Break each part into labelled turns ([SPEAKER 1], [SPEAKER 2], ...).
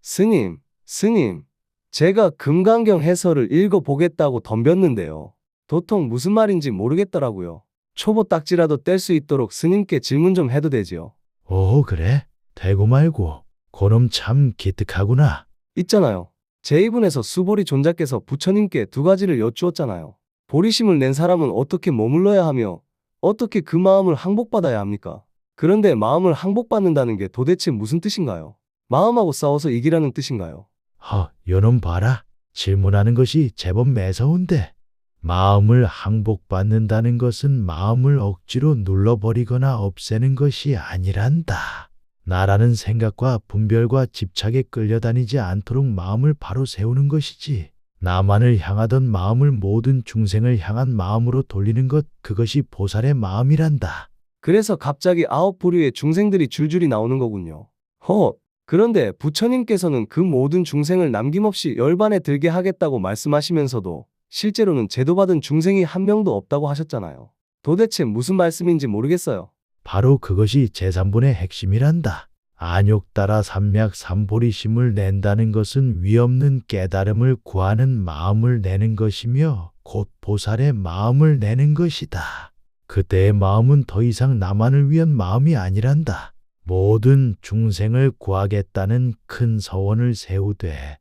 [SPEAKER 1] 스님, 제가 금강경 해설을 읽어보겠다고 덤볐는데요. 도통 무슨 말인지 모르겠더라고요. 초보 딱지라도 뗄 수 있도록 스님께 질문 좀 해도 되지요?
[SPEAKER 2] 오, 그래? 되고 말고. 그놈 참 기특하구나.
[SPEAKER 1] 있잖아요. 제 이분에서 수보리 존자께서 부처님께 두 가지를 여쭈었잖아요. 보리심을 낸 사람은 어떻게 머물러야 하며 어떻게 그 마음을 항복받아야 합니까? 그런데 마음을 항복받는다는 게 도대체 무슨 뜻인가요? 마음하고 싸워서 이기라는 뜻인가요?
[SPEAKER 2] 요놈 봐라. 질문하는 것이 제법 매서운데. 마음을 항복받는다는 것은 마음을 억지로 눌러버리거나 없애는 것이 아니란다. 나라는 생각과 분별과 집착에 끌려다니지 않도록 마음을 바로 세우는 것이지. 나만을 향하던 마음을 모든 중생을 향한 마음으로 돌리는 것, 그것이 보살의 마음이란다.
[SPEAKER 1] 그래서 갑자기 9부류의 중생들이 줄줄이 나오는 거군요. 그런데 부처님께서는 그 모든 중생을 남김없이 열반에 들게 하겠다고 말씀하시면서도 실제로는 제도받은 중생이 한 명도 없다고 하셨잖아요. 도대체 무슨 말씀인지 모르겠어요.
[SPEAKER 2] 바로 그것이 제3본의 핵심이란다. 안욕 따라 삼맥 삼보리심을 낸다는 것은 위없는 깨달음을 구하는 마음을 내는 것이며 곧 보살의 마음을 내는 것이다. 그때의 마음은 더 이상 나만을 위한 마음이 아니란다. 모든 중생을 구하겠다는 큰 서원을 세우되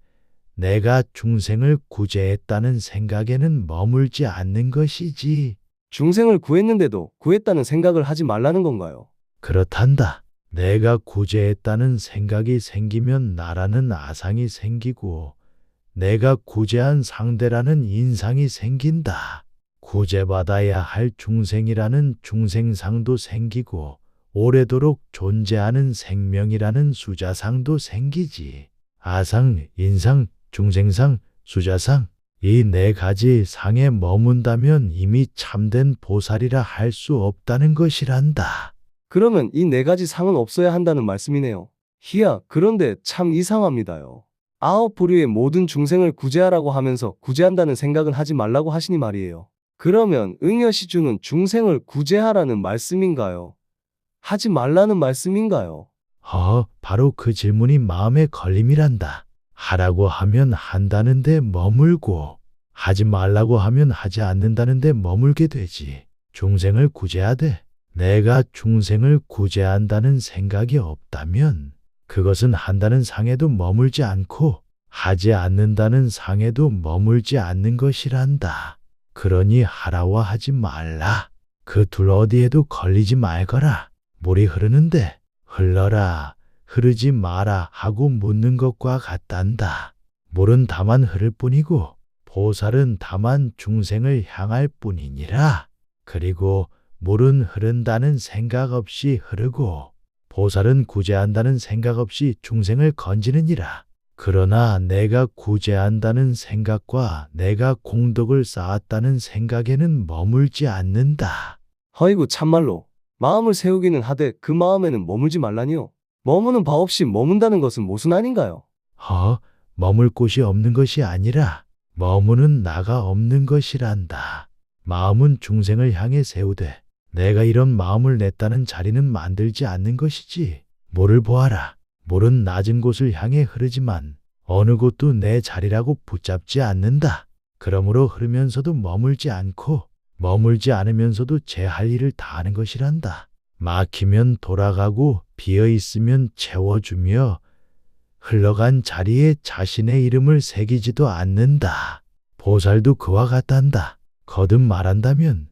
[SPEAKER 2] 내가 중생을 구제했다는 생각에는 머물지 않는 것이지.
[SPEAKER 1] 중생을 구했는데도 구했다는 생각을 하지 말라는 건가요?
[SPEAKER 2] 그렇단다. 내가 구제했다는 생각이 생기면 나라는 아상이 생기고 내가 구제한 상대라는 인상이 생긴다. 구제받아야 할 중생이라는 중생상도 생기고 오래도록 존재하는 생명이라는 수자상도 생기지. 아상, 인상, 중생상, 수자상, 이 네 가지 상에 머문다면 이미 참된 보살이라 할 수 없다는 것이란다.
[SPEAKER 1] 그러면 이 네 가지 상은 없어야 한다는 말씀이네요. 그런데 참 이상합니다요. 9부류의 모든 중생을 구제하라고 하면서 구제한다는 생각은 하지 말라고 하시니 말이에요. 그러면 응여시주는 중생을 구제하라는 말씀인가요? 하지 말라는 말씀인가요?
[SPEAKER 2] 바로 그 질문이 마음의 걸림이란다. 하라고 하면 한다는데 머물고 하지 말라고 하면 하지 않는다는데 머물게 되지. 중생을 구제하되 내가 중생을 구제한다는 생각이 없다면 그것은 한다는 상에도 머물지 않고 하지 않는다는 상에도 머물지 않는 것이란다. 그러니 하라와 하지 말라. 그 둘 어디에도 걸리지 말거라. 물이 흐르는데 흘러라, 흐르지 마라 하고 묻는 것과 같단다. 물은 다만 흐를 뿐이고 보살은 다만 중생을 향할 뿐이니라. 그리고 물은 흐른다는 생각 없이 흐르고 보살은 구제한다는 생각 없이 중생을 건지느니라. 그러나 내가 구제한다는 생각과 내가 공덕을 쌓았다는 생각에는 머물지 않는다.
[SPEAKER 1] 허이구 참말로 마음을 세우기는 하되 그 마음에는 머물지 말라니요. 머무는 바 없이 머문다는 것은 모순 아닌가요?
[SPEAKER 2] 머물 곳이 없는 것이 아니라 머무는 나가 없는 것이란다. 마음은 중생을 향해 세우되 내가 이런 마음을 냈다는 자리는 만들지 않는 것이지. 물을 보아라. 물은 낮은 곳을 향해 흐르지만 어느 곳도 내 자리라고 붙잡지 않는다. 그러므로 흐르면서도 머물지 않고 머물지 않으면서도 제 할 일을 다 하는 것이란다. 막히면 돌아가고 비어 있으면 채워주며 흘러간 자리에 자신의 이름을 새기지도 않는다. 보살도 그와 같단다. 거듭 말한다면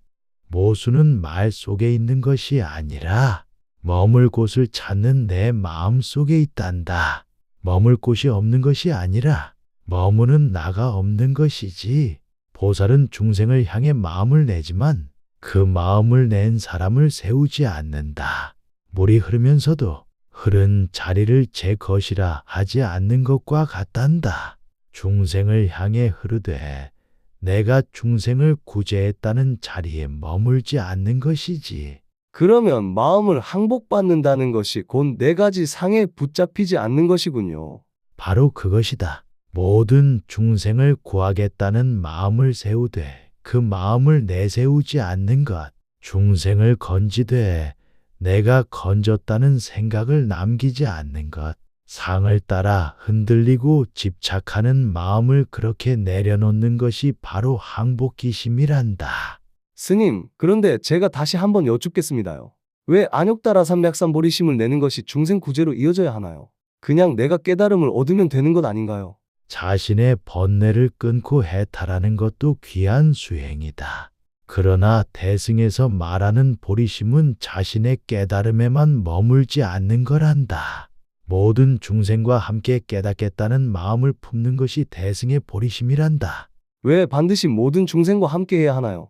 [SPEAKER 2] 모수는 말 속에 있는 것이 아니라 머물 곳을 찾는 내 마음 속에 있단다. 머물 곳이 없는 것이 아니라 머무는 나가 없는 것이지. 보살은 중생을 향해 마음을 내지만 그 마음을 낸 사람을 세우지 않는다. 물이 흐르면서도 흐른 자리를 제 것이라 하지 않는 것과 같단다. 중생을 향해 흐르되 내가 중생을 구제했다는 자리에 머물지 않는 것이지.
[SPEAKER 1] 그러면 마음을 항복받는다는 것이 곧 네 가지 상에 붙잡히지 않는 것이군요.
[SPEAKER 2] 바로 그것이다. 모든 중생을 구하겠다는 마음을 세우되 그 마음을 내세우지 않는 것, 중생을 건지되 내가 건졌다는 생각을 남기지 않는 것, 상을 따라 흔들리고 집착하는 마음을 그렇게 내려놓는 것이 바로 항복기심이란다.
[SPEAKER 1] 스님, 그런데 제가 다시 한번 여쭙겠습니다요. 왜 안욕따라 삼백삼보리심을 내는 것이 중생구제로 이어져야 하나요? 그냥 내가 깨달음을 얻으면 되는 것 아닌가요?
[SPEAKER 2] 자신의 번뇌를 끊고 해탈하는 것도 귀한 수행이다. 그러나 대승에서 말하는 보리심은 자신의 깨달음에만 머물지 않는 거란다. 모든 중생과 함께 깨닫겠다는 마음을 품는 것이 대승의 보리심이란다.
[SPEAKER 1] 왜 반드시 모든 중생과 함께 해야 하나요?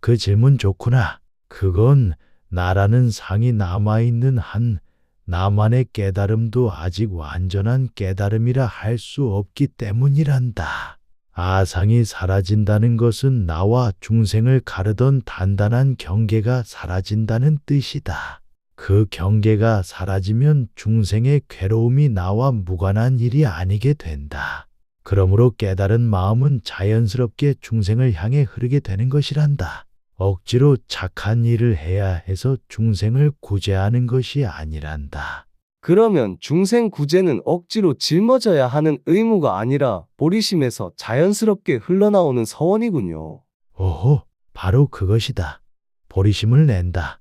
[SPEAKER 2] 그 질문 좋구나. 그건 나라는 상이 남아있는 한 나만의 깨달음도 아직 완전한 깨달음이라 할 수 없기 때문이란다. 아상이 사라진다는 것은 나와 중생을 가르던 단단한 경계가 사라진다는 뜻이다. 그 경계가 사라지면 중생의 괴로움이 나와 무관한 일이 아니게 된다. 그러므로 깨달은 마음은 자연스럽게 중생을 향해 흐르게 되는 것이란다. 억지로 착한 일을 해야 해서 중생을 구제하는 것이 아니란다.
[SPEAKER 1] 그러면 중생 구제는 억지로 짊어져야 하는 의무가 아니라 보리심에서 자연스럽게 흘러나오는 서원이군요.
[SPEAKER 2] 오호, 바로 그것이다. 보리심을 낸다.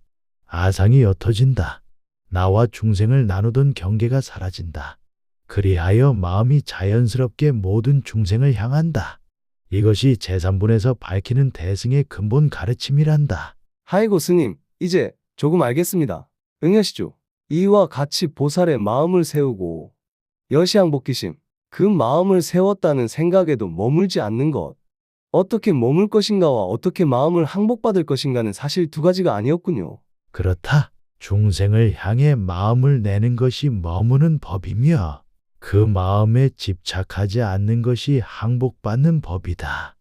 [SPEAKER 2] 아상이 옅어진다. 나와 중생을 나누던 경계가 사라진다. 그리하여 마음이 자연스럽게 모든 중생을 향한다. 이것이 제3분에서 밝히는 대승의 근본 가르침이란다.
[SPEAKER 1] 하이고 스님, 이제 조금 알겠습니다. 응하시죠. 이와 같이 보살의 마음을 세우고 여시항복기심, 그 마음을 세웠다는 생각에도 머물지 않는 것. 어떻게 머물 것인가와 어떻게 마음을 항복받을 것인가는 사실 두 가지가 아니었군요.
[SPEAKER 2] 그렇다. 중생을 향해 마음을 내는 것이 머무는 법이며 그 마음에 집착하지 않는 것이 항복받는 법이다.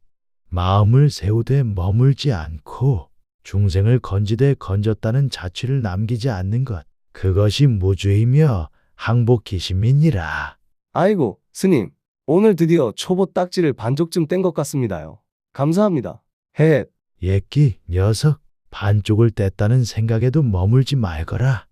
[SPEAKER 2] 마음을 세우되 머물지 않고 중생을 건지되 건졌다는 자취를 남기지 않는 것. 그것이 무주이며 항복기심이니라.
[SPEAKER 1] 아이고, 스님, 오늘 드디어 초보 딱지를 반쪽쯤 뗀 것 같습니다요. 감사합니다. 헤헷.
[SPEAKER 2] 예끼 녀석, 반쪽을 뗐다는 생각에도 머물지 말거라.